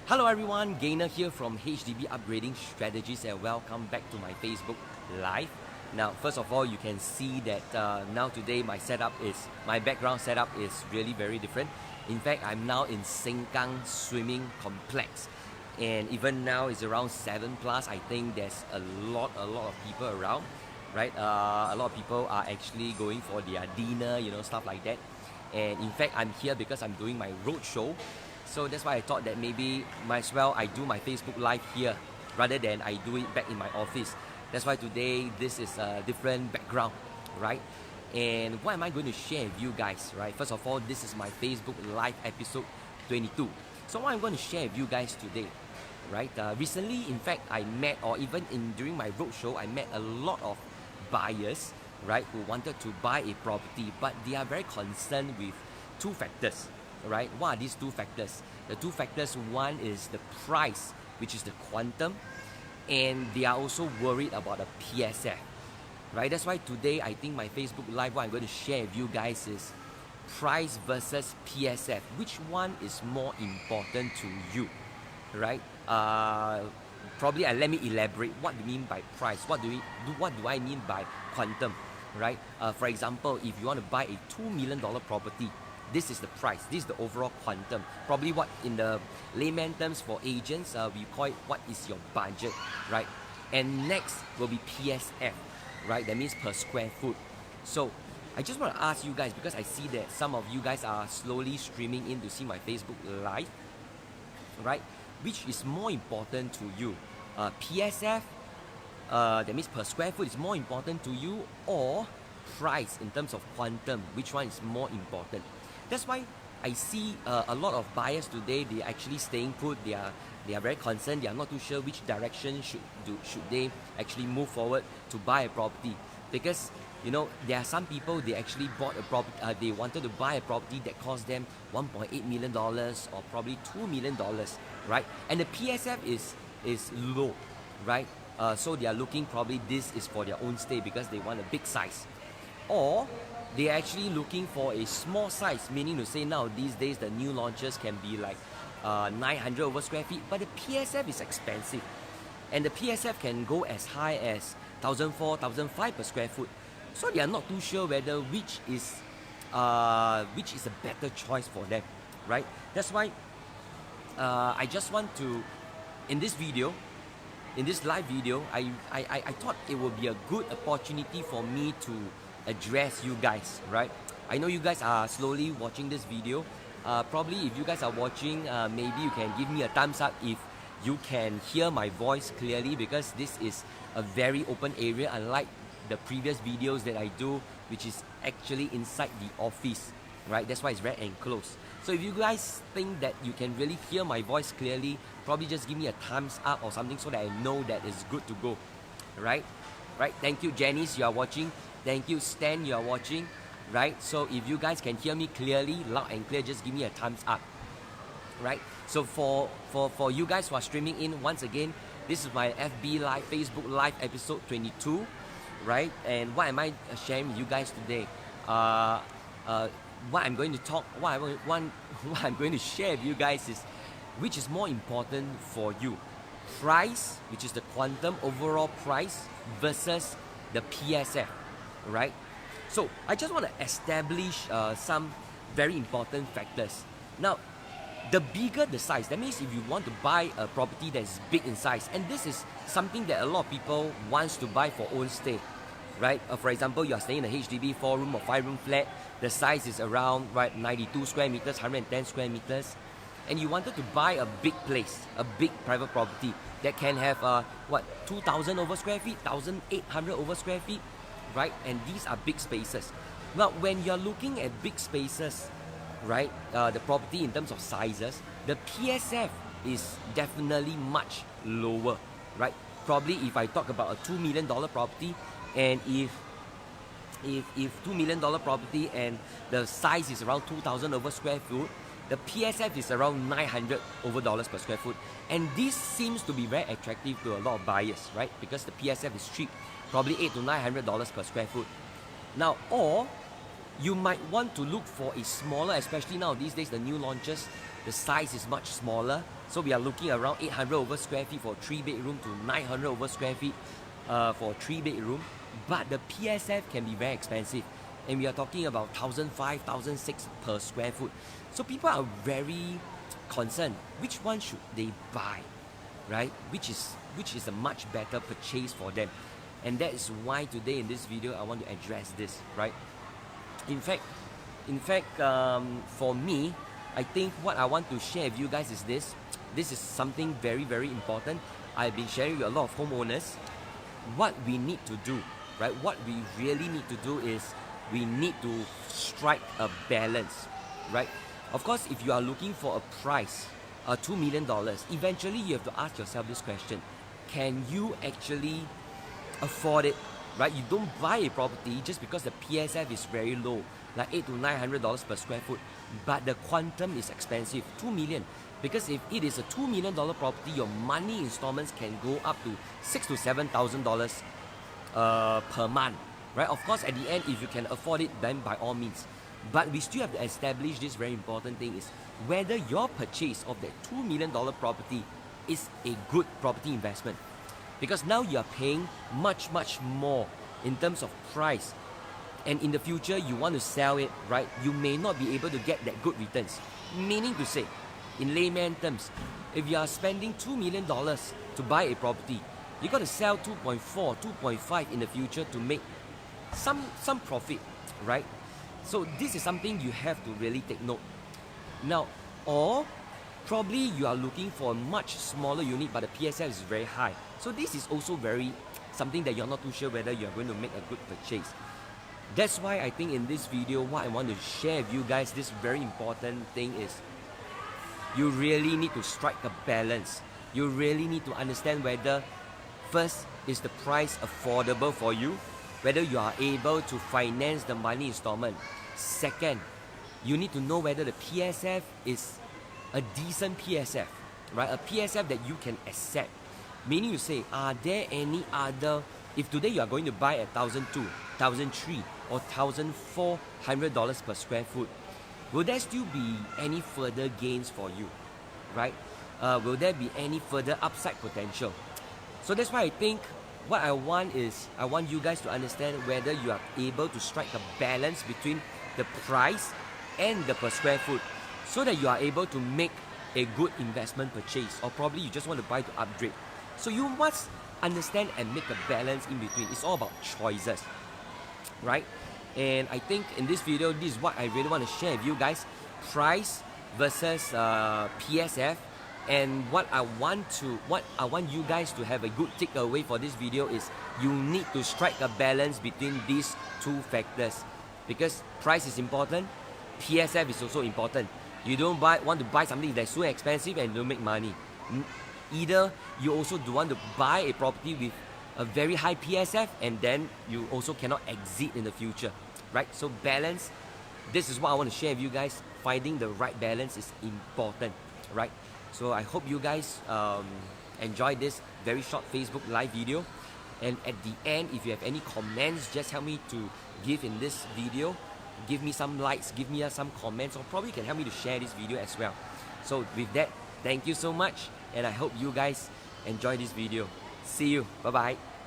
Hello everyone, Gainer here from HDB Upgrading Strategies and welcome back to my Facebook Live. Now, first of all, you can see that now today my background setup is really very different. In fact, I'm now in Sengkang Swimming Complex, and even now it's around 7 plus. I think there's a lot of people around, right? A lot of people are actually going for their dinner, stuff like that. And in fact, I'm here because I'm doing my road show. So that's why I thought that maybe might as well I do my Facebook Live here rather than I do it back in my office. That's why today this is a different background, right? And what am I going to share with you guys, right? First of all, this is my Facebook Live episode 22. So what I'm going to share with you guys today, right? Recently, in fact, I met, or even during my roadshow, I met a lot of buyers, right, who wanted to buy a property, but they are very concerned with two factors. Right? What are these two factors? The two factors, one is the price, which is the quantum, and they are also worried about the PSF. Right? That's why today I think my Facebook Live, what I'm going to share with you guys is price versus PSF. Which one is more important to you? Right? Probably let me elaborate what do you mean by price. What do I mean by quantum? Right? For example, if you want to buy a $2 million property, this is the price, this is the overall quantum. Probably what in the layman terms for agents, we call it what is your budget, right? And next will be PSF, right? That means per square foot. So I just want to ask you guys, because I see that some of you guys are slowly streaming in to see my Facebook Live, right? Which is more important to you? PSF, that means per square foot, is more important to you, or price in terms of quantum? Which one is more important? That's why I see a lot of buyers today, they are actually staying put. They are very concerned. They are not too sure which direction should they actually move forward to buy a property. Because there are some people, they actually bought a property. They wanted to buy a property that cost them $1.8 million or probably $2 million, right? And the PSF is low, right? So they are looking, probably this is for their own stay because they want a big size, or they're actually looking for a small size, meaning to say now these days the new launches can be like 900 over square feet, but the PSF is expensive, and the PSF can go as high as 1,400, 1,500 per square foot. So they are not too sure whether which is a better choice for them, right? That's why I just want to, in this live video, I thought it would be a good opportunity for me to address you guys, right? I know you guys are slowly watching this video. Probably if you guys are watching, maybe you can give me a thumbs up if you can hear my voice clearly, because this is a very open area, unlike the previous videos that I do, which is actually inside the office, right? That's why it's very enclosed. So if you guys think that you can really hear my voice clearly, probably just give me a thumbs up or something so that I know that it's good to go, right? Right? Thank you, Janice, you are watching. Thank you, Stan, you are watching, right? So if you guys can hear me clearly, loud and clear, just give me a thumbs up, right? So for you guys who are streaming in, once again, this is my FB Live, Facebook Live episode 22, right? And what am I sharing with you guys today? What I'm going to share with you guys is which is more important for you. Price, which is the quantum overall price, versus the PSF, right? So I just want to establish some very important factors. Now, the bigger the size, that means if you want to buy a property that is big in size, and this is something that a lot of people wants to buy for own stay, right? For example, you are staying in a HDB 4-room or 5-room flat, the size is around 92 square meters, 110 square meters, and you wanted to buy a big place, a big private property that can have 2,000 over square feet, 1,800 over square feet, right? And these are big spaces. Now, when you're looking at big spaces, right, the property in terms of sizes, the PSF is definitely much lower, right? Probably if I talk about a $2 million property, and if $2 million property and the size is around 2,000 over square foot, the PSF is around $900 over dollars per square foot. And this seems to be very attractive to a lot of buyers, right? Because the PSF is cheap, probably $800 to $900 per square foot. Now, or you might want to look for a smaller, especially now these days, the new launches, the size is much smaller. So we are looking around 800 over square feet for 3-bedroom to 900 over square feet for 3-bedroom. But the PSF can be very expensive. And we are talking about 1,500, 1,600 per square foot. So people are very concerned. Which one should they buy, right? Which is a much better purchase for them. And that is why today in this video, I want to address this, right? In fact, for me, I think what I want to share with you guys is this. This is something very, very important. I've been sharing with a lot of homeowners. What we need to do, right? What we really need to do is we need to strike a balance, right? Of course, if you are looking for a price, $2 million, eventually you have to ask yourself this question. Can you actually afford it, right? You don't buy a property just because the PSF is very low, like $800 to $900 per square foot, but the quantum is expensive, $2 million. Because if it is a $2 million property, your money installments can go up to $6,000 to $7,000 per month, right? Of course, at the end, if you can afford it, then by all means. But we still have to establish this very important thing is whether your purchase of that $2 million property is a good property investment. Because now you are paying much, much more in terms of price. And in the future, you want to sell it, right? You may not be able to get that good returns. Meaning to say, in layman terms, if you are spending $2 million to buy a property, you got to sell 2.4, 2.5 in the future to make some profit, right? So this is something you have to really take note. Now, or probably you are looking for a much smaller unit, but the PSF is very high. So this is also something that you're not too sure whether you're going to make a good purchase. That's why I think in this video, what I want to share with you guys, this very important thing is you really need to strike a balance. You really need to understand whether first, is the price affordable for you? Whether you are able to finance the money installment. Second, you need to know whether the PSF is a decent PSF, right? A PSF that you can accept. Meaning you say, are there any other, if today you are going to buy at $1,200, $1,300 or $1,400 per square foot, will there still be any further gains for you, right? Will there be any further upside potential? So that's why I think what I want is, I want you guys to understand whether you are able to strike a balance between the price and the per square foot so that you are able to make a good investment purchase, or probably you just want to buy to upgrade. So you must understand and make a balance in between. It's all about choices, right? And I think in this video, this is what I really want to share with you guys. Price versus PSF. And what I want you guys to have a good takeaway for this video is you need to strike a balance between these two factors. Because price is important, PSF is also important. You don't want to buy something that's so expensive and don't make money. Either you also don't want to buy a property with a very high PSF and then you also cannot exit in the future, right? So balance, this is what I want to share with you guys. Finding the right balance is important, right? So I hope you guys enjoyed this very short Facebook live video. And at the end, if you have any comments, just help me to give in this video. Give me some likes, give me some comments, or probably can help me to share this video as well. So with that, thank you so much. And I hope you guys enjoy this video. See you. Bye-bye.